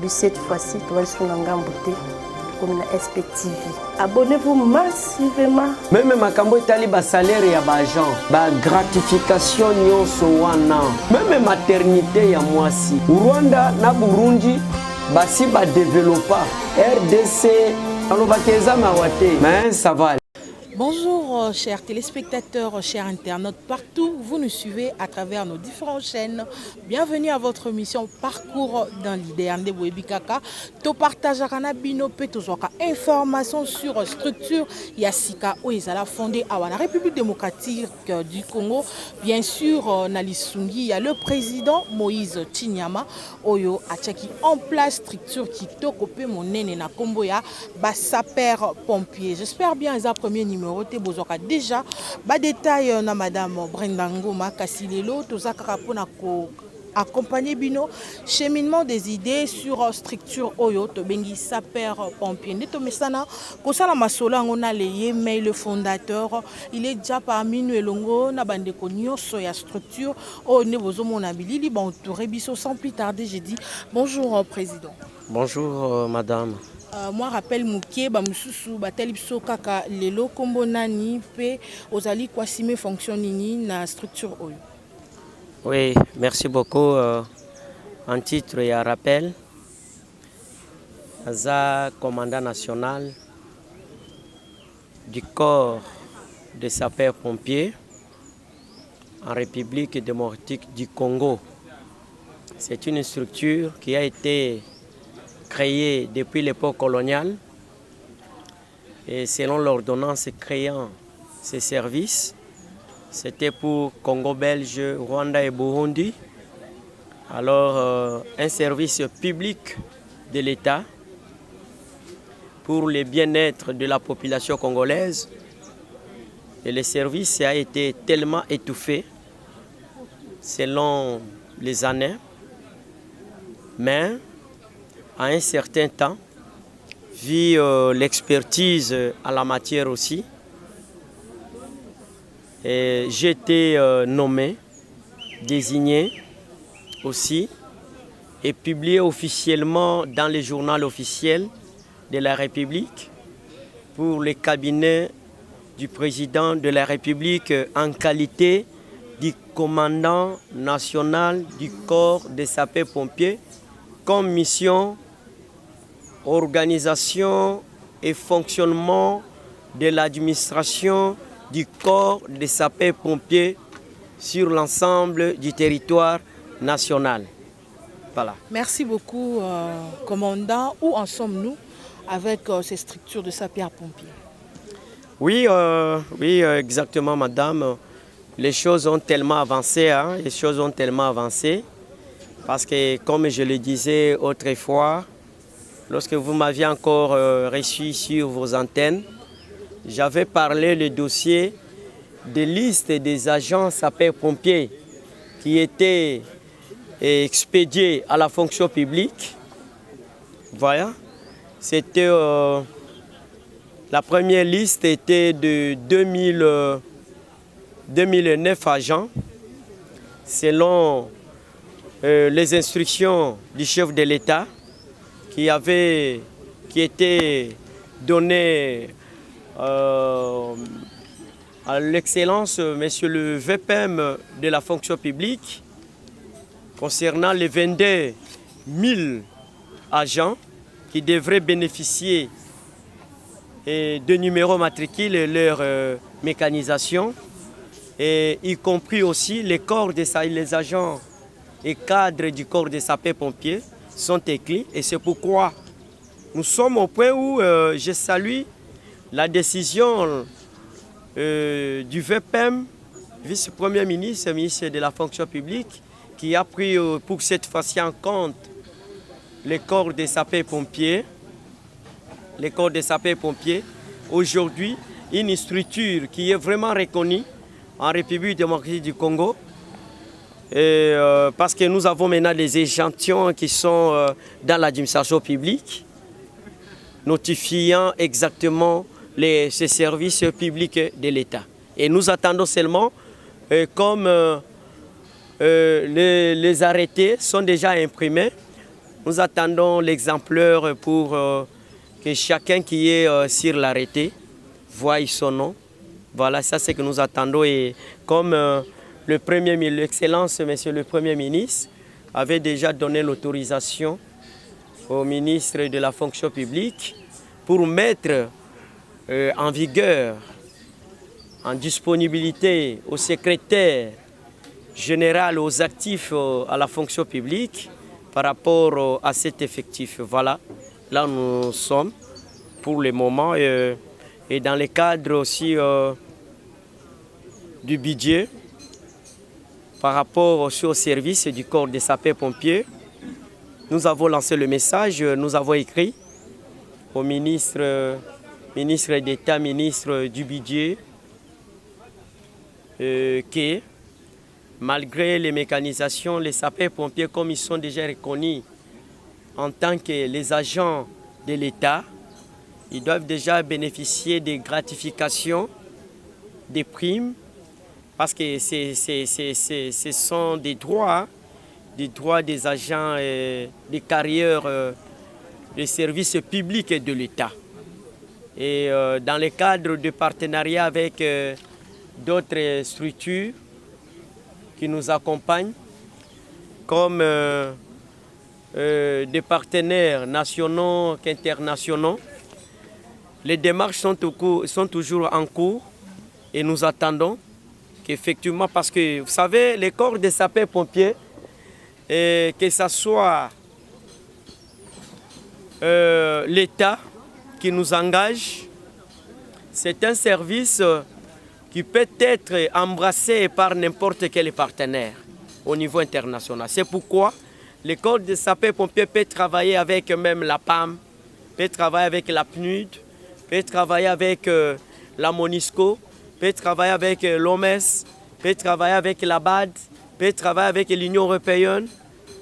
Cette fois-ci, tu vas sur l'Angambouté comme la SPTV. Abonnez-vous massivement. Même makambo etali ba salaire ya ba agent, ba gratification nyonso wana. Même maternité ya mwasi. Rwanda na Burundi basi ba développa RDC alobakeza mawate. Mais ça va. Bonjour chers téléspectateurs, chers internautes partout, vous nous suivez à travers nos différentes chaînes. Bienvenue à votre mission Parcours dans l'idée. Ande Bouebikaka, to partage à bino petozwaka information sur structure Yassika Oezala fondée à la République démocratique du Congo. Bien sûr, Nalisungi, il y a le président Moïse Chinyama Oyo Achaki en place structure qui tokopé mon nene na kombo ya saper pompier. J'espère bien les premiers numéros. Déjà, détail na madame Brenda Ngoma Kasilelo, tozaka pona ko accompagner bino cheminement des idées sur structure oyo to bengi saper pompier. Neto mesana ko sala masolo ngona leye mais le fondateur, il est déjà parmi nous elongo na bande ko nyonso ya structure o ne bozo mona bilili ba entouré biso sans plus tarder. J'ai dit bonjour président. Bonjour madame. Moi rappelle Mouké Bamususu Batelipso Kaka Lelo Kombo Nani Pe Ozali Kwasime fonctionne na structure oyo. Oui, merci beaucoup. En titre et à rappel, Aza commandant national du corps des sapeurs-pompiers en République démocratique du Congo. C'est une structure qui a été créé depuis l'époque coloniale et selon l'ordonnance créant ces services, c'était pour Congo belge, Rwanda et Burundi. Alors un service public de l'État pour le bien-être de la population congolaise, et le service a été tellement étouffé selon les années, mais à un certain temps, vu l'expertise à la matière aussi, j'ai été nommé, désigné aussi et publié officiellement dans le journal officiel de la République pour le cabinet du président de la République en qualité du commandant national du corps des sapeurs-pompiers comme mission organisation et fonctionnement de l'administration du corps des sapeurs-pompiers sur l'ensemble du territoire national. Voilà. Merci beaucoup, commandant. Où en sommes-nous avec ces structures de sapeurs-pompiers? Oui, exactement, madame. Les choses ont tellement avancé, les choses ont tellement avancé parce que, comme je le disais autrefois, lorsque vous m'aviez encore reçu sur vos antennes, j'avais parlé le dossier des listes des agents sapeurs-pompiers qui étaient expédiés à la fonction publique. Voilà. C'était la première liste était de 2009 agents selon les instructions du chef de l'État qui était donné à l'excellence, monsieur le VPM de la fonction publique, concernant les 22 000 agents qui devraient bénéficier de numéros matricules et leur mécanisation, et y compris aussi les agents et cadres du corps des sapeurs-pompiers sont écrits, et c'est pourquoi nous sommes au point où je salue la décision du VPM, vice-premier ministre, ministre de la fonction publique, qui a pris pour cette fois-ci en compte les corps des sapeurs-pompiers. Les corps des sapeurs-pompiers, aujourd'hui, une structure qui est vraiment reconnue en République démocratique du Congo, et, parce que nous avons maintenant des échantillons qui sont dans l'administration publique, notifiant exactement ces services publics de l'État. Et nous attendons seulement, comme les arrêtés sont déjà imprimés, Nous attendons l'exemplaire pour que chacun qui est sur l'arrêté voie son nom. Voilà, ça c'est que nous attendons. Et comme l'Excellence, Monsieur le Premier ministre, avait déjà donné l'autorisation au ministre de la fonction publique pour mettre en vigueur, en disponibilité au secrétaire général, aux actifs à la fonction publique par rapport à cet effectif. Voilà, là nous sommes pour le moment et dans le cadre aussi du budget par rapport aussi au service du corps des sapeurs-pompiers. Nous avons lancé le message, nous avons écrit au ministre d'État, ministre du budget, que malgré les mécanisations, les sapeurs-pompiers, comme ils sont déjà reconnus en tant que les agents de l'État, ils doivent déjà bénéficier des gratifications, des primes, parce que ce sont des droits des agents des carrières des services publics de l'État. Et dans le cadre de partenariat avec d'autres structures qui nous accompagnent, comme des partenaires nationaux qu'internationaux, les démarches sont toujours en cours et nous attendons qu'effectivement, parce que vous savez, les corps des sapeurs-pompiers, que ce soit l'État qui nous engage, c'est un service qui peut être embrassé par n'importe quel partenaire au niveau international. C'est pourquoi le corps des sapeurs-pompiers peut travailler avec même la PAM, peut travailler avec la PNUD, peut travailler avec la MONUSCO, peut travailler avec l'OMS, peut travailler avec la BAD, peut travailler avec l'Union européenne.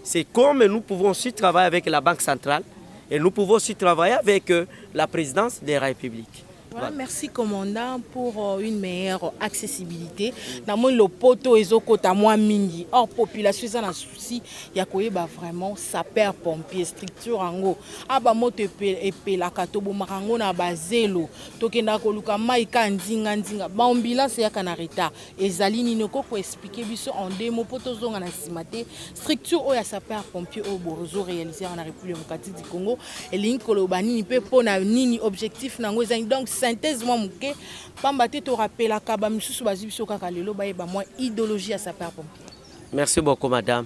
C'est comme nous pouvons aussi travailler avec la Banque centrale et nous pouvons aussi travailler avec la présidence de la République. Voilà, merci commandant pour une meilleure accessibilité. Dans le poto ezokota moi mingi. Or population ça na souci ya koyeba vraiment sapeur pompier structure ango. Aba moto epela katobo marango na bazelo. Tokenda koluka maika ndinga. Ba ambulance ya kanareta. Ezali nino ko expliquer biso en démo poto zonga na simate. Structure o ya sapeur pompier au borozo réaliser en République démocratique du Congo. Et linkolo bani pe pona nini objectif nango ezali donc synthèse moi muke pamba te to rappela ka ba misusu bazibiso kaka lelo ba yeba moi idéologie à sapeur-pompier. Merci beaucoup madame.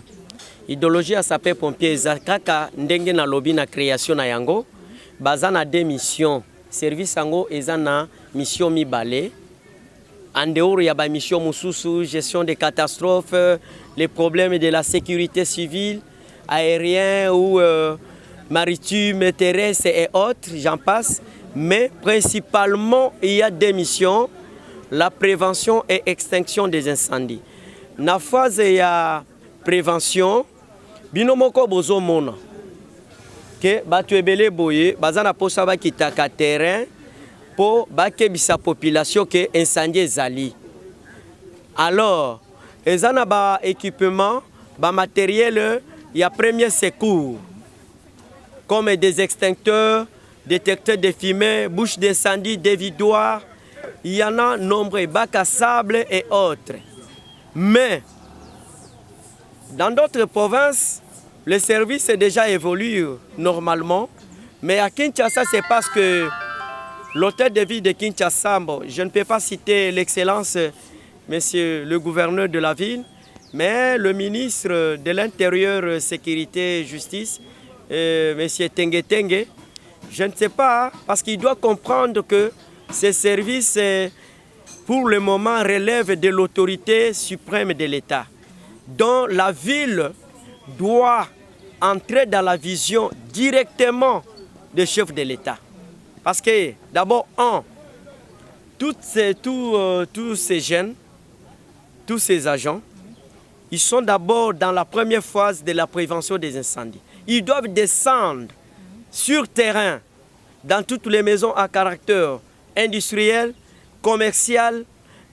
Idéologie à sapeur-pompier kaka ndenge na lobby na création na yango baza na deux missions. Service yango eza na mission mibale. En dehors ya ba mission mususu, gestion des catastrophes, les problèmes de la sécurité civile, aérien ou maritime, terrestre et autres, j'en passe. Mais principalement, il y a deux missions, la prévention et extinction des incendies. Na phase ya prévention, binomoko bozo mona. Que batu ebele boye, bazana posa ba kitaka terrain pour bakebisa population que incendie zali. Alors, ezana ba équipement, ba matériel, il y a premier secours comme des extincteurs, détecteurs de fumée, bouches d'incendie, dévidoirs, il y en a nombreux, bacs à sable et autres. Mais, dans d'autres provinces, le service est déjà évolué normalement. Mais à Kinshasa, c'est parce que l'hôtel de ville de Kinshasa, je ne peux pas citer l'excellence, monsieur le gouverneur de la ville, mais le ministre de l'Intérieur, Sécurité, Justice, monsieur Tengue Tengue, je ne sais pas, parce qu'il doit comprendre que ces services, pour le moment, relèvent de l'autorité suprême de l'État, dont la ville doit entrer dans la vision directement des chefs de l'État. Parce que, d'abord, tous ces jeunes, tous ces agents, ils sont d'abord dans la première phase de la prévention des incendies. Ils doivent descendre sur terrain, dans toutes les maisons à caractère industriel, commercial,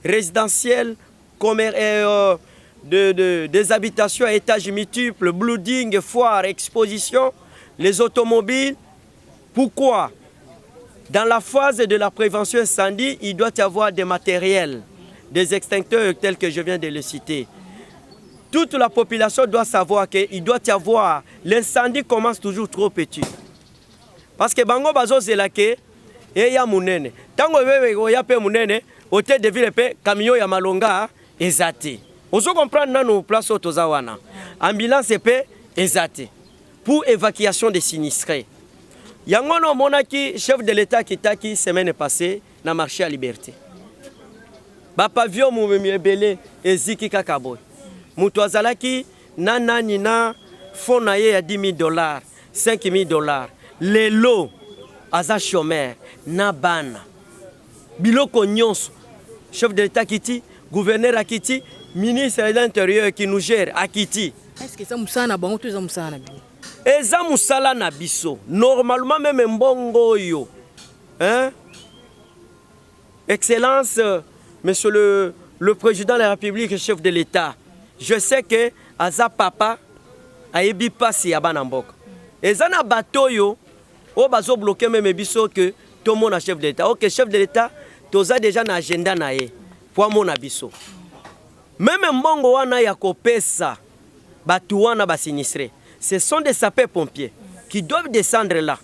résidentiel, des habitations à étages multiples, blooding, foires, expositions, les automobiles. Pourquoi? Dans la phase de la prévention incendie, il doit y avoir des matériels, des extincteurs tels que je viens de les citer. Toute la population doit savoir qu'il doit y avoir, l'incendie commence toujours trop petit. Parce que bango bazo zelake et ya munene. Tango wewe ya pe munene, hôtel de ville pe camion ya malonga ezate. Ozo comprendre na no place otozawana. Ambulance pe ezate. Pour évacuation des sinistrés. Yangono monaki chef de l'État qui taki semaine passée na marché à Liberté. Ba pavillon moumemi ebele eziki kakaboy. Mutu azalaki nani na fond na ye ya $10,000, $5,000. Les lots aza chômeur na bana. Biloko nyonso. Chef de l'État kiti, gouverneur akiti, ministre de l'Intérieur qui nous gère akiti. Est-ce que ça musana bango to za musana bi? Eza musala na biso. Normalement même mbongo yo. Hein? Excellence, monsieur le président de la République, chef de l'État. Je sais que aza papa ayebi pasi ya bana mboka. Eza na bato yo o bazo bloquer même biso que tout le monde a chef de l'État. OK, chef de l'État, toza déjà na agenda na ye. Pour mon biso. Même mbongo wana ya kopesa batu wana ba sinistré. Ce sont des sapeurs-pompiers qui doivent descendre là.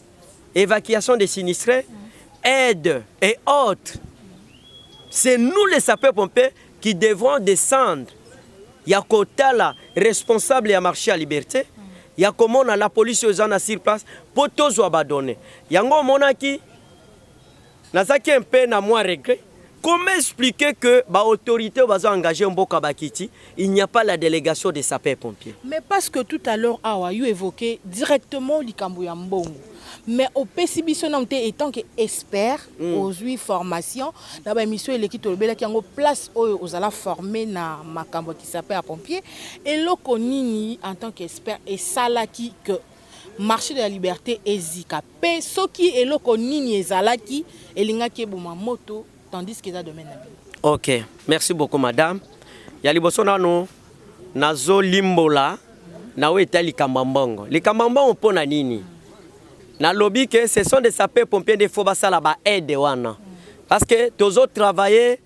Évacuation des sinistrés, aide et autres. C'est nous les sapeurs-pompiers qui devrons descendre. Il y a Kotala, responsable à marché à Liberté. Il y a comment on a la police aux gens sur place pour tous abandonner. Il y a un monaki, nazaki un peu na moi regret. Comment expliquer que l'autorité va engager un Mboka Bakiti, il n'y a pas la délégation des sapeurs-pompiers? Mais parce que tout à l'heure, Awa, you évoqué directement l'Ikambo ya Mbongo. Mais au PCB, étant qu'expert aux 8 formations, dans l'émission, l'équipe qui a en place aux ala formés dans Makambo qui s'appelle pompier. Et l'Okonini, en tant qu'expert, et Salaki, que marché de la liberté est Zika. Pe, ce qui est l'Okonini et Zalaki, et l'Ingaki moto, tandis qu'ils a domaine. Ok, merci beaucoup, madame. Yaliboson no nazo limbola, nawe etali kambambongo. Les kambambongo pona nini? Na lobby que ce sont des sapeurs-pompiers de Fobasa là-bas aide wana. Parce que tous autres travaillent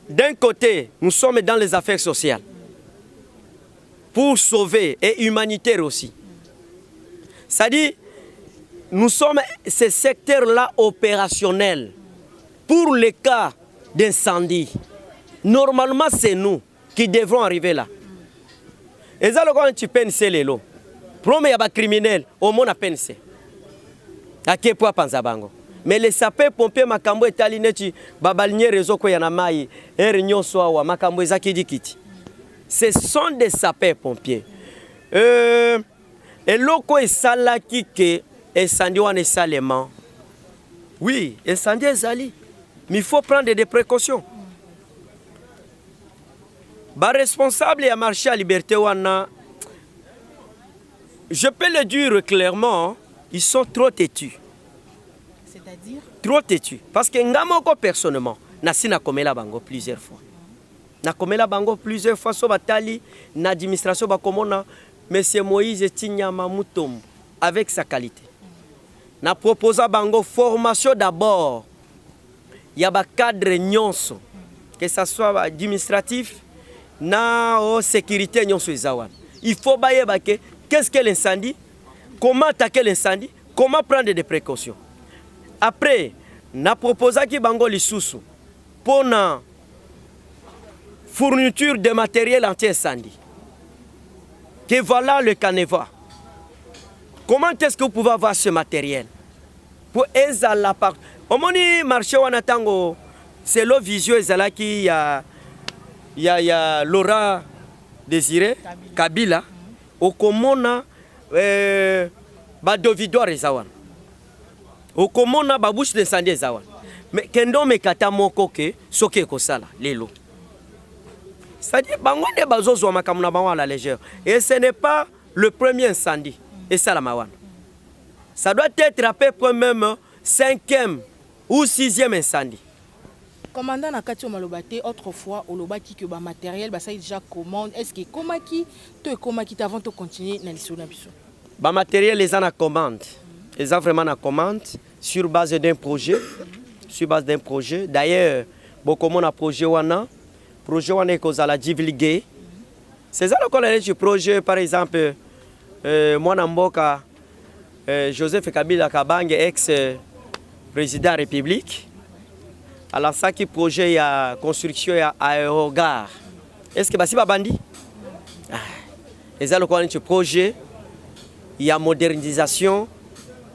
d'un côté, nous sommes dans les affaires sociales pour sauver et humanitaire aussi. C'est-à-dire, nous sommes ces secteurs-là opérationnels pour les cas d'incendie. Normalement, c'est nous qui devrons arriver là. Et ça, quand tu penses les lots, premier criminel, au monde a pensé. Mais les sapeurs-pompiers makambo etali neti babalinye réseau ko yana mai nyonso awa makambo ezaki dikiti. Ce sont des sapeurs-pompiers. Et loko esalaki ke incendie wana esalema. Oui, incendie ezali. Mais il faut prendre des précautions. Ba responsable ya marché à Liberté wana, je peux le dire clairement, ils sont trop têtus. C'est-à-dire? Trop têtus. Parce que ngamoko personnellement, nasina komela bango plusieurs fois. Na komela bango plusieurs fois so batali na administration ba komona monsieur Moïse Tinyama Mutombo avec sa qualité. Na proposa bango formation d'abord. Il y a ba cadre nyonso que ça soit administratif na sécurité nyonso ezawan. Il faut baye bake qu'est-ce que l'incendie? Comment attaquer l'incendie? Comment prendre des précautions? Après, na proposa ki bango lisusu pour na fourniture de matériel anti-incendie. Que voilà le canevas. Comment est-ce que vous pouvez avoir ce matériel? Pour ezala part. Omoni marché wana tango c'est l'eau visio ezala ki ya Laura Désiré Kabila okomona badovidoire ezawan. Okomona babouche d'incendie ezawan. Mais kendo mekata moko ke soki ekosala lelo. C'est-à-dire bango de bazozwa makamu na bango à la légère. Et ce n'est pas le premier incendie. Et ça la mawan. Ça doit être à peu près même 5e ou 6e incendie. Commandant Nakatio Malobate, autrefois, au Lobaki que ba matériel, ça déjà commande. Est-ce que Komaki, te Komaki avant de continuer dans l'issue? Le matériel les en commande. Ils ont vraiment en commande sur base d'un projet. Sur base d'un projet. D'ailleurs, beaucoup de projet wana. Projet wana est à la divulguer. C'est ça le projet, par exemple, moi Namboka, Joseph Kabila Kabange, ex-président de la République. Alors ça qui projet ya construction ya aérogare. Est-ce que basi babandi? Et ça le projet, il y a modernisation,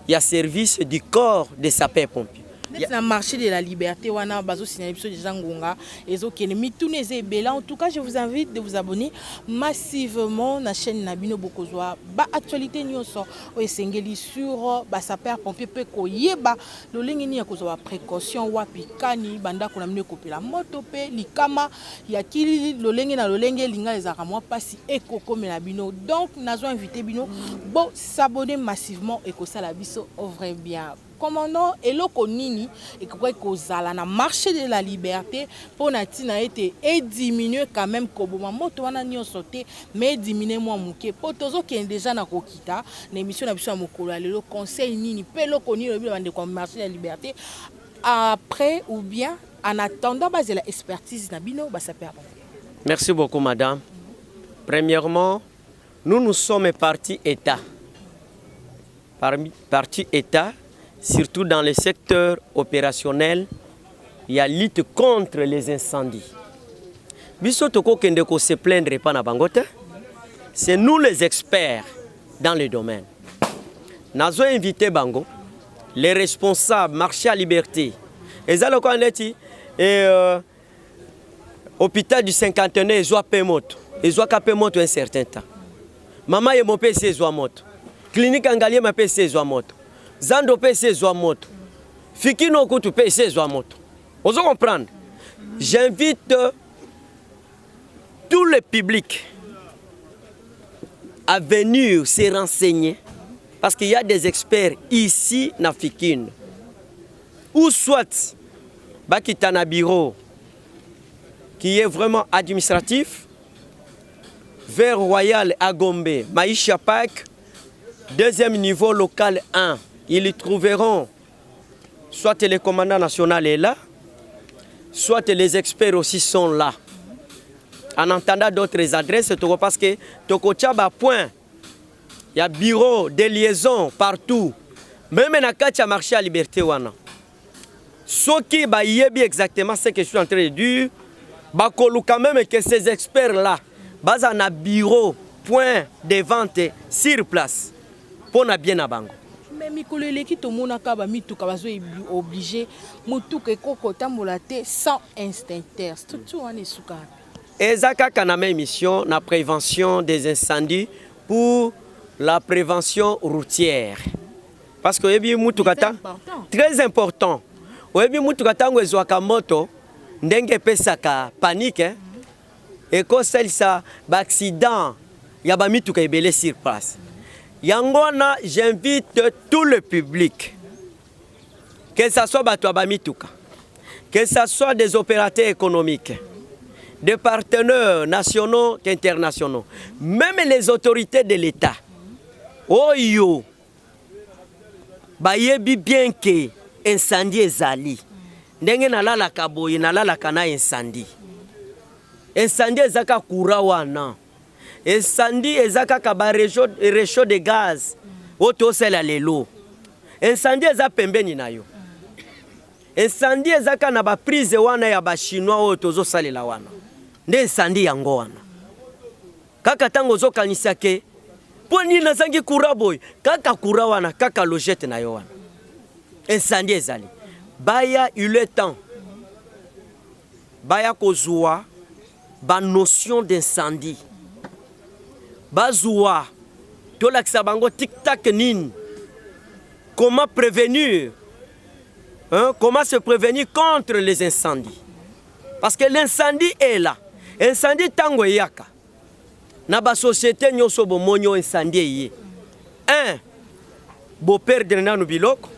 il y a service du corps des sapeurs-pompiers. Dans le marché de la liberté, wana bazo signaler biso déjà ngonga ezo kene mitune ezebela. En tout cas, je vous invite de vous abonner massivement na chaîne Nabino Bokozwa. Ba actualité nyonso o esengeli sur ba sapeur pompier pe ko yeba lo lengi ni yakozwa précaution wapi kani banda ko na mine kopela moto pe likama ya kili lo lengi na lo lengi linga ezaka moi pasi ekoko mela bino. Donc nazo invité bino bo s'abonner massivement et ko sala biso vrai bien. Commandant eloko nini et quoi kozala na marché de la liberté pour natina été et diminuer quand même koboma moto wana nyo sauté mais diminuer moi muke potozo qui est déjà na kokita na émission na biso ya mokolo lelo conseil nini pe loko nini le bande comme marché de la liberté après ou bien en attendant base la expertise na bino ba sapeur. Merci beaucoup madame. Premièrement, nous sommes parti état. Parti état. Surtout dans le secteur opérationnel, il y a lutte contre les incendies. Bisotoko Kendeko se plaindre pas na bangote. C'est nous les experts dans le domaine. Nous avons invité Bango, les responsables, marché à liberté. Et ça, le hôpital du 51, ils ont payé moto. Ils ont payé moto un certain temps. Maman est mon PC, ils ont moto. Clinique Angalier m'a payé ils ont moto. Zando PC zwa moto. Fikino Kutu PC zwa moto. Vous comprenez? J'invite tout le public à venir se renseigner parce qu'il y a des experts ici na Fikino. Ou soit Bakitana Bureau qui est vraiment administratif vers Royal à Gombe, Maïcha Park, deuxième niveau local 1. Ils y trouveront soit le commandant national est là, soit les experts aussi sont là. En entendant d'autres adresses, parce que Tokochaba point, il y a bureau de liaison partout. Même dans le marché à liberté. Ce qui est exactement ce que je suis en train de dire, quand même que ces experts-là, ils ont un bureau, point de vente sur place. Pour bien à Bango. Mais Mikolele qui to monaka ba mituka bazo obligé mutuka ekoko tambola te sans instincteur. Structure wana esuka. Ezaka kaname émission na prévention des incendies pour la prévention routière. Parce que yebi mutuka très important. Yebi mutuka tango ezwaka moto ndenge pesaka panique et ko selisa ba accident ya ba mituka ebele sur place. Yangona, j'invite tout le public, que ce soit Batuabamituka, que ce soit des opérateurs économiques, des partenaires nationaux et internationaux, même les autorités de l'État. Oh yo, bayebi bien que incendie ezali. Ndenge nalala kaboyi nalala kana incendie. Incendie ezaka kurawana. Incendie ezaka kaba réchaud de gaz oto sela lelo. Incendie eza pembeni na yo. Incendie ezaka na ba prise wana ya ba chinois oto zo salela wana. Nde incendie yango wana. Kaka tango zo kanisa ke poni nazangi kuraboy kaka kurawana kaka logette na yo wana. Incendie ezali. Baya il est temps. Baya kozwa ba notion d'incendie. Bazoua, to laksa bango tic-tac nin. Comment prévenir? Comment se prévenir contre les incendies? Parce que l'incendie est là. Incendie tango yaka. Na ba société nyoso bo monyo incendie yé. Bo perdre nanu biloko.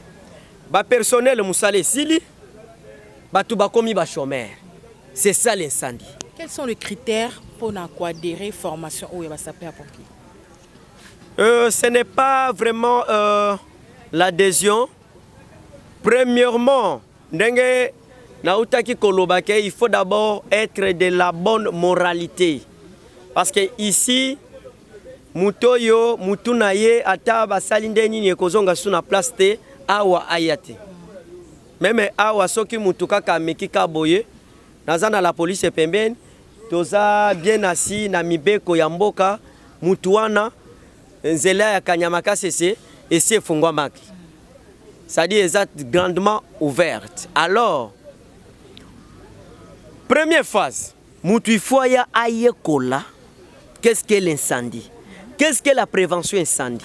Ba personnel musale sili. Ba tuba komi ba chômeur. C'est ça l'incendie. Quels sont les critères pour adhérer formation au sapeur pompier? Ce n'est pas vraiment l'adhésion. Premièrement, il faut d'abord être de la bonne moralité. Parce que ici, mutoyo, mutunaye, ata basalinde nini ekozonga suna place te awa ayate. Même awa soki mutuka kameki kaboye, nazana la police pembeni, toza bien assis na mibeko ya mboka, mutuana, nzela ya kanyamaka sese, et c'est fungwamaki. C'est-à-dire est grandement ouverte. Alors, première phase, mutuifoya ayekola, qu'est-ce qu'est l'incendie? Qu'est-ce que la prévention incendie?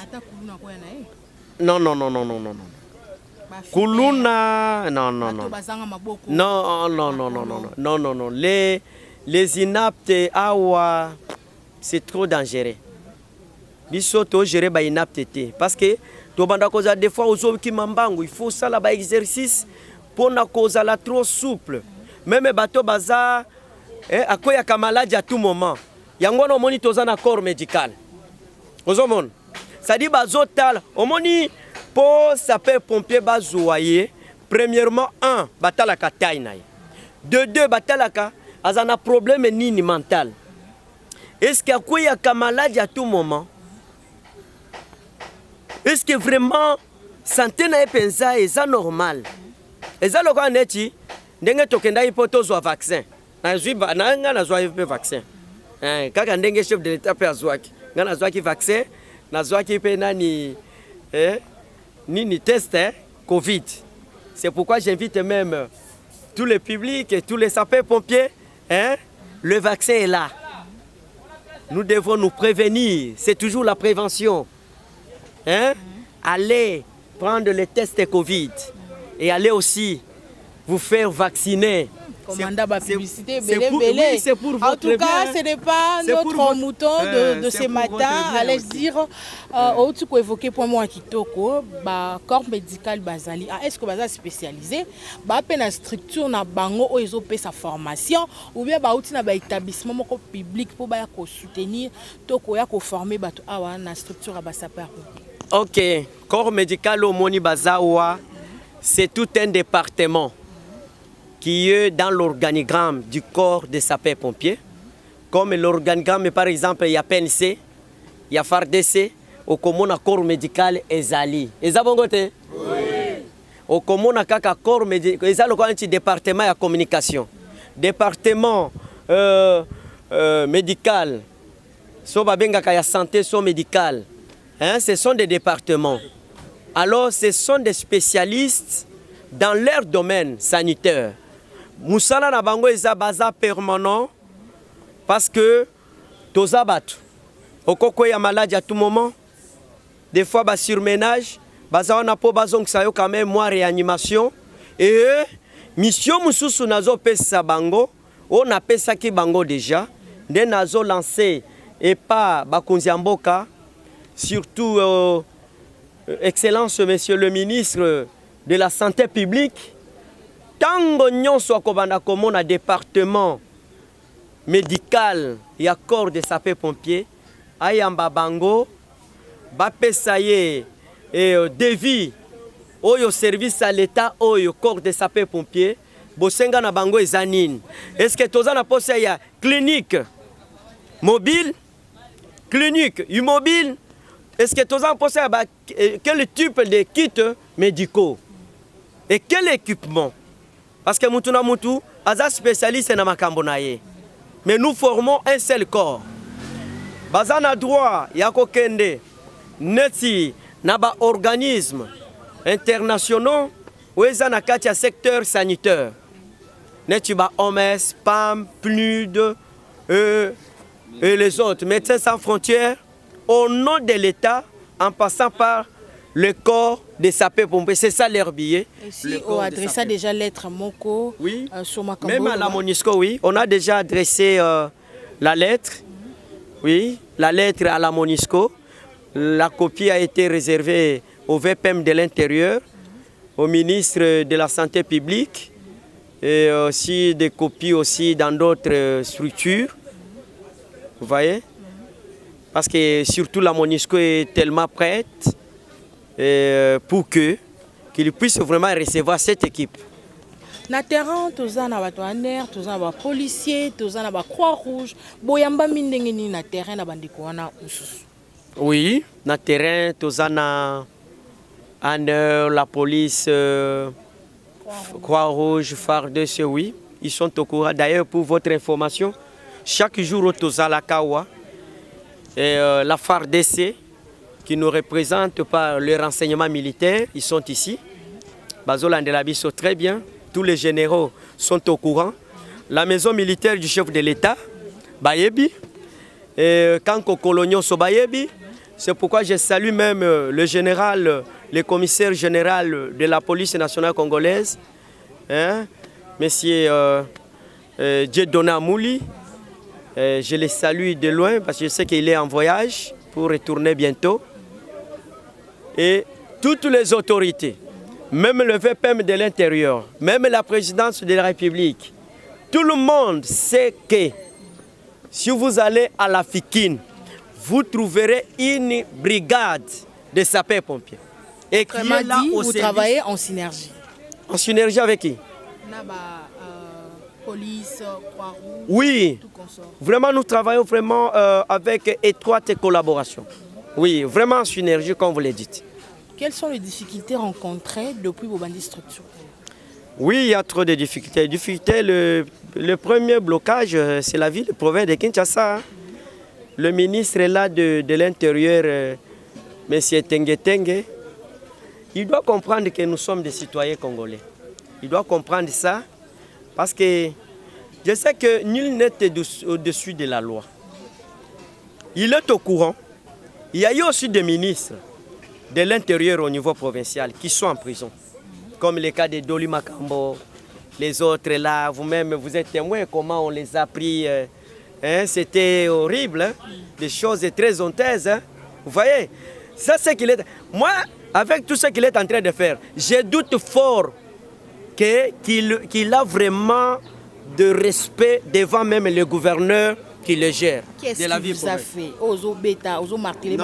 Non, non, non, non, non, non, non. Kuluna, non, non, non. Non, non, non, non, non, non, non, non. Les inaptes, awa, c'est trop dangereux. Bisoto gérer ba inapteté. Parce que, des fois, il faut ça là exercice pour na cause la trop souple. Même bateau baza, à quoi y a maladie à tout moment. Yango no moni toza na corps médical. Ozomon. Ça dit bazotal, omoni pour sapeur pompier bazouaye. Premièrement, un, batalaka tainaï. De deux, batalaka, azana problème nini mental. Est-ce qu'il y a une maladie à tout moment? Est-ce que vraiment santé na epenza est normal? Eza lokwa neti ndenge tokenda ipoto zo vaccin. Na zwiba na nga na zwa vaccin. Kaka ndenge chef de l'état pe azwaki. Nga na zwaki vaccin, na zwaki pe nani nini test Covid. C'est pourquoi j'invite même tous les publics et tous les sapeurs-pompiers, le vaccin est là. Nous devons nous prévenir, c'est toujours la prévention. Allez prendre les tests Covid et allez aussi vous faire vacciner. Commandant la publicité, c'est pour en tout cas, bien. ce n'est pas notre mouton de ce matin. Allez dire, tu peux évoquer pour moi Kitoko, corps médical Bazali. Est-ce que Bazali spécialisé? Une structure na bango où ils ont sa formation ou bien un établissement public pour soutenir, pour former na structure à Basapar. Ok, corps médical au Moni Bazawa, c'est tout un département qui est dans l'organigramme du corps des sapeurs-pompiers. Comme l'organigramme, par exemple, il y a PNC, il y a FARDC, au commun corps médical Ezali. Ezabongote? Oui. Au commun corps médical, Ezali est un département de communication. Département médical, la santé, médicale. Ce sont des départements. Alors, ce sont des spécialistes dans leur domaine sanitaire. Moussala na bango eza baza permanent parce que toza batu okoko ya maladie à tout moment. Des fois ba surménage, baza wana po bazong sayo quand même moi réanimation et mission mususu nazo pesa bango, on a pesa ki bango déjà, nde nazo lancé et pas bakonzi mboka, surtout excellence monsieur le ministre de la santé publique. Tango nyonso akobanda komona département médical ya corps de sapeurs-pompiers ayamba bango bapesa ye devis oyo service à l'état oyo corps de sapeurs-pompiers bosenga na bango ezanine. Est-ce que toza na posa ya clinique mobile, clinique immobile? Est-ce que toza na posa ya quel type de kits médicaux et quel équipement? Parce que Mutuna Mutu, aza spécialiste na makambo na ye. Mais nous formons un seul corps. Bazana droit yako kende neti na ba organismes internationaux ou ezana katia secteur sanitaire. Neti ba OMS, PAM, PNUD et les autres Médecins sans frontières au nom de l'État en passant par le corps des sapeurs-pompiers, c'est ça leur billet. Si on a adressé déjà lettre à Moko, oui. Sur Makambo, même à la Monisco, oui. On a déjà adressé la lettre, oui, la lettre à la Monisco. La copie a été réservée au VPM de l'Intérieur, au ministre de la Santé publique et aussi des copies aussi dans d'autres structures. Vous voyez? parce que surtout la MONUSCO est tellement prête pour qu'il puisse vraiment recevoir cette équipe. Na terrain, toza na bato aner, toza na ba policier, toza na ba Croix-Rouge, boyamba mindenge ni na terrain na bandiko wana ususu. Oui, na terrain, toza na aner, la police, Croix-Rouge, FARDC, oui, ils sont au courant. D'ailleurs, pour votre information, chaque jour au toza la Kawa, et la FARDC, qui nous représente par le renseignement militaire, ils sont ici. Bazola Ndelabiso, très bien. Tous les généraux sont au courant. La maison militaire du chef de l'État, Bayebi, et Kanko Kolonio Sobayebi. C'est pourquoi je salue même le général, le commissaire général de la police nationale congolaise, hein, monsieur Djedona Mouli. Je le salue de loin parce que je sais qu'il est en voyage pour retourner bientôt. Et toutes les autorités, même le VPM de l'intérieur, même la présidence de la République, tout le monde sait que si vous allez à la Fikine, vous trouverez une brigade de sapeurs-pompiers. Et qui est là au vous travaillez en synergie. En synergie avec qui? Police, Croix-Rouge, oui, tout consort. Vraiment nous travaillons vraiment avec étroite collaboration. Oui, vraiment en synergie comme vous le dites. Quelles sont les difficultés rencontrées depuis vos bandits structurés? Oui, il y a trop de difficultés. Le premier blocage, c'est la ville, le province de Kinshasa. Le ministre est là de l'Intérieur, M. Tengue Tengue. Il doit comprendre que nous sommes des citoyens congolais. Il doit comprendre ça parce que je sais que nul n'est au-dessus de la loi. Il est au courant. Il y a eu aussi des ministres de l'Intérieur au niveau provincial qui sont en prison. Comme le cas de Doli Makambo, les autres là, vous-même, vous êtes témoins comment on les a pris. Hein, c'était horrible, hein? Des choses très honteuses. Hein? Vous voyez, ça c'est qu'il est. Moi, avec tout ce qu'il est en train de faire, je doute fort qu'il a vraiment de respect devant même le gouverneur qui le gère. Qu'est-ce qu'il vous a fait? Ozo Beta, Ozo Martelé,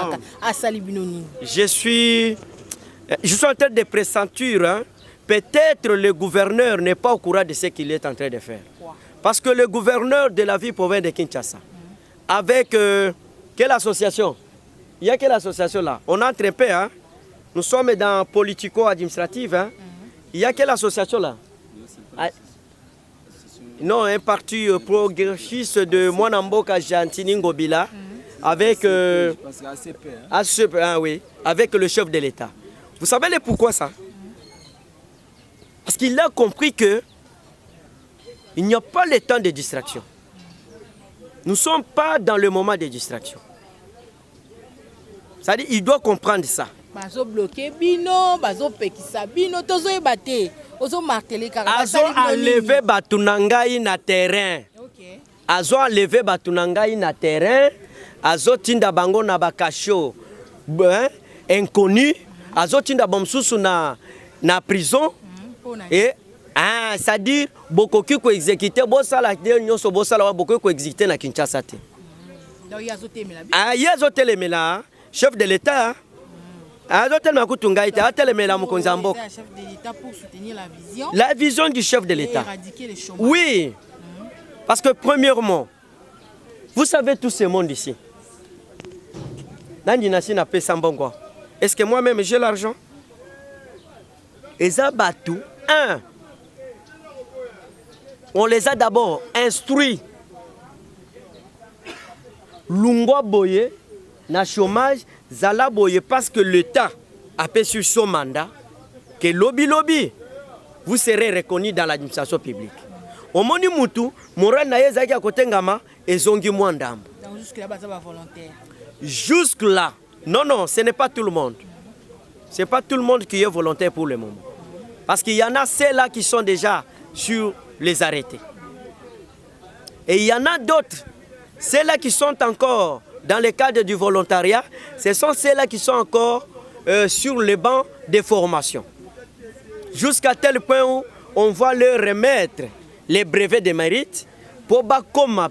Asali Binoni. Je suis en train de pressentir. Hein? Peut-être le gouverneur n'est pas au courant de ce qu'il est en train de faire. Parce que le gouverneur de la ville province de Kinshasa, avec quelle association? Il y a quelle association là? On a trempé, hein? Nous sommes dans politico-administrative. Hein? Il y a quelle association là? Non, un parti progressiste de Mwanamboka Jantini Ngobila, avec, ACP, hein, oui, avec le chef de l'État. Vous savez pourquoi ça? Parce qu'il a compris que il n'y a pas le temps de distraction. Nous ne sommes pas dans le moment de distraction. C'est-à-dire qu'il doit comprendre ça. Bazo bloqué bino, bazo pekisa bino, tozo ebate, ozo martelé car azo enlever batunangai na terrain. OK. Azo enlever batunangai na terrain, azo tinda bango na bakasho inconnu, azo tinda bomsusu na prison. Et c'est-à-dire bokoki ko exécuter bosala nyonso bosala bokoki ko exécuter na Kinshasa te. Donc yazo telemela. Yazo telemela, chef de l'État. Chef de l'État pour soutenir la vision. La vision du chef de l'État. Éradiquer le chômage. Oui. Parce que premièrement, vous savez tout ce monde ici. Est-ce que moi-même j'ai l'argent? On les a d'abord instruits. Lungwa boye na chômage. Zala boye parce que l'État a fait sur son mandat que lobby, vous serez reconnu dans l'administration publique. Au moni mutu, moral na yezaki a kotengama ezongi mwandambo. Donc jusque là, ça va volontaire. Jusque là, non, ce n'est pas tout le monde. Ce n'est pas tout le monde qui est volontaire pour le moment. Parce qu'il y en a ceux-là qui sont déjà sur les arrêtés. Et il y en a d'autres, ceux-là qui sont encore dans le cadre du volontariat, ce sont ceux-là qui sont encore sur les bancs de formation. Jusqu'à tel point où on va leur remettre les brevets de mérite pour comme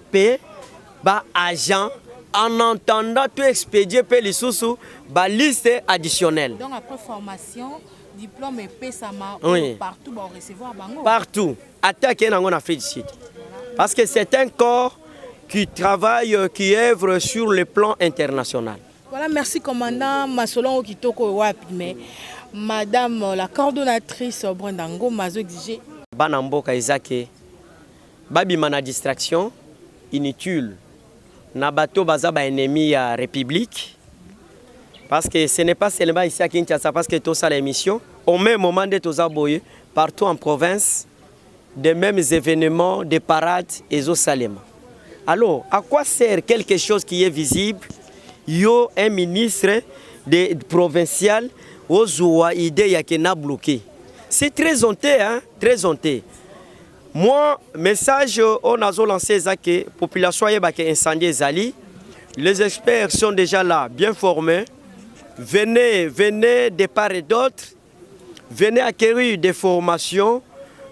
agent en entendant tout expédier pe lisusu ba liste additionnelle. Donc après formation, diplôme et PSAMA Oui. partout va recevoir bango. Partout. Attaquer en Afrique du Sud. Parce que c'est un corps qui travaille, qui œuvre sur le plan international. Voilà, merci commandant Masolon Okitoko Wapi, mais madame la coordonnatrice Brendango m'a exigé. Banamboka Izake, babi mana distraction inutile. Nabato baza ba ennemi à République. Parce que ce n'est pas seulement ici à Kinshasa, parce que tout ça l'émission, au même moment de tous aboyés, partout en province, des mêmes événements, des parades et au Salem. Alors, à quoi sert quelque chose qui est visible? Yo, un ministre provincial, Ozoua, idée yakena bloqué. C'est très honteux, hein? Très honteux. Moi, message, on a lancé ça que la population est incendiée Zali. Les experts sont déjà là, bien formés. Venez de part et d'autre. Venez acquérir des formations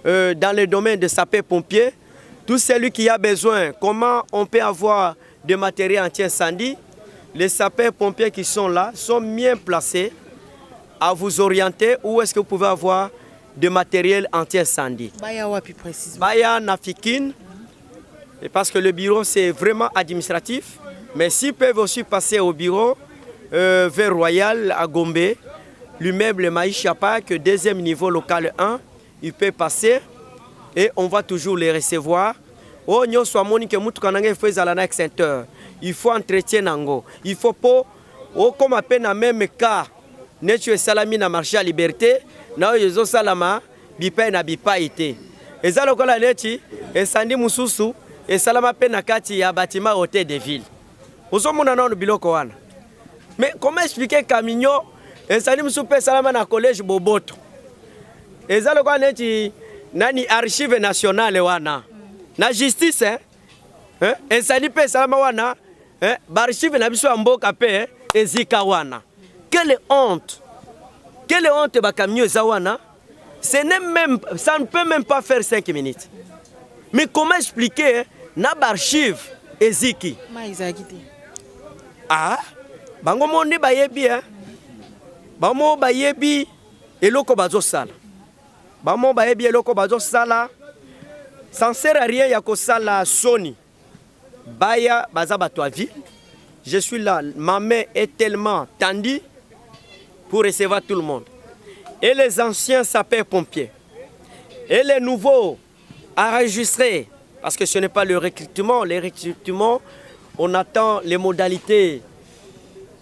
dans le domaine de sapeurs-pompiers. Tout celui qui a besoin, comment on peut avoir des matériels anti-incendie. Les sapeurs-pompiers qui sont là sont bien placés à vous orienter où est-ce que vous pouvez avoir de matériel anti-incendie. Baya Wapi précisément. Baya Nafikine, parce que le bureau c'est vraiment administratif, mais s'ils peuvent aussi passer au bureau vers Royal à Gombe, l'immeuble Maïs Chapak, deuxième niveau local 1, il peut passer et on va toujours les recevoir. Oh, nous sommes il faut entretien nango. Il faut pas, oh, comme à peine en même cas, Netu salami na marché à liberté, na yozo salama, bipa na bipa ité. Et ça le kola neti, et sandi mususu, et salama peine kati ya bâtiment hôtel de ville. Ozo mona na biloko wana. Mais comment expliquer Camignon, et sandi mususu pe salama na collège Boboto. Et ça le kola neti, nani archive nationale wana. Na justice, hein? Et sandi pe salama wana, archive na biso mboka pe, ezika wana. Quelle honte! Quelle honte Bakamio Zawana! Ça ne peut même pas faire 5 minutes. Mais comment expliquer Nab archive Eziki? Ah, bango monde bayebi hein. Bamo bayebi eloko bazo sala. Bamo bayebi eloko bazo sala. Ça ne sert à rien yako sala Sony. Baya bazaba toi vie. Je suis là, ma main est tellement tendue pour recevoir tout le monde. Et les anciens sapeurs-pompiers. Et les nouveaux enregistrés. Parce que ce n'est pas le recrutement. Les recrutements, on attend les modalités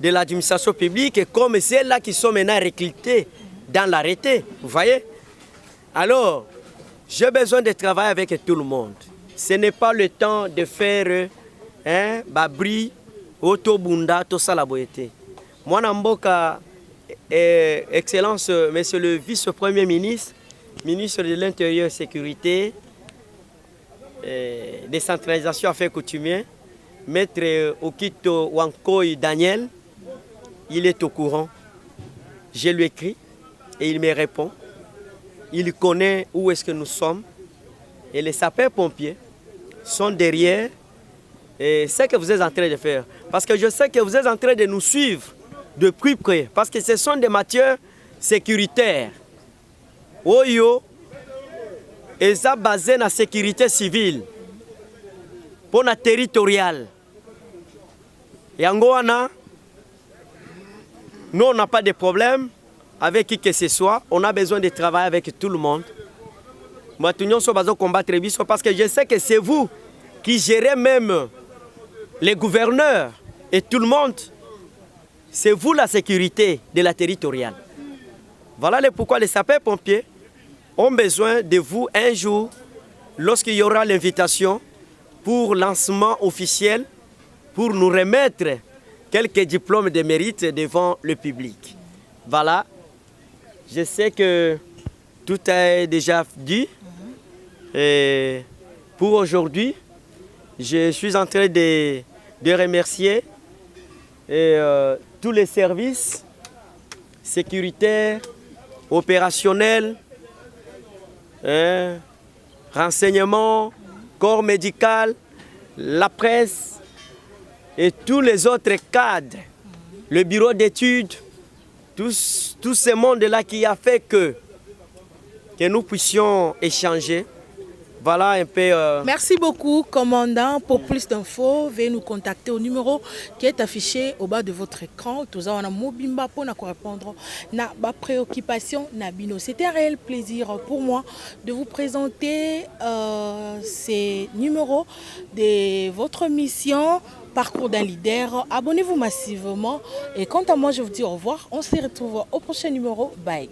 de l'administration publique. Et comme c'est là qui sont maintenant recrutés dans l'arrêté. Vous voyez? Alors, j'ai besoin de travailler avec tout le monde. Ce n'est pas le temps de faire babri, autobunda, tout ça la boété. Moi, Namboka, Excellence, Monsieur le Vice-Premier ministre, ministre de l'Intérieur et Sécurité, décentralisation affaires coutumières, Maître Okito Wankoy Daniel, il est au courant. Je lui écris et il me répond. Il connaît où est-ce que nous sommes. Et les sapeurs-pompiers sont derrière ce que vous êtes en train de faire. Parce que je sais que vous êtes en train de nous suivre de plus près. Parce que ce sont des matières sécuritaires. Oyo, et ça basé sur la sécurité civile. Pour la territoriale. Et en Goana, nous on n'a pas de problème avec qui que ce soit. On a besoin de travailler avec tout le monde. Moi, tout le monde va combattre parce que je sais que c'est vous qui gérez même les gouverneurs et tout le monde. C'est vous la sécurité de la territoriale. Voilà pourquoi les sapeurs-pompiers ont besoin de vous un jour, lorsqu'il y aura l'invitation pour lancement officiel, pour nous remettre quelques diplômes de mérite devant le public. Voilà. Je sais que tout est déjà dit. Et pour aujourd'hui, je suis en train de remercier tous les services sécuritaires, opérationnels, renseignements, corps médical, la presse, et tous les autres cadres, le bureau d'études, tout ce monde-là qui a fait que nous puissions échanger. Voilà un peu... Merci beaucoup, commandant. Pour plus d'infos, veuillez nous contacter au numéro qui est affiché au bas de votre écran. Tout ça, on a Mobimba pour répondre à ma préoccupation. C'était un réel plaisir pour moi de vous présenter ces numéros de votre mission Parcours d'un leader. Abonnez-vous massivement. Et quant à moi, je vous dis au revoir. On se retrouve au prochain numéro. Bye.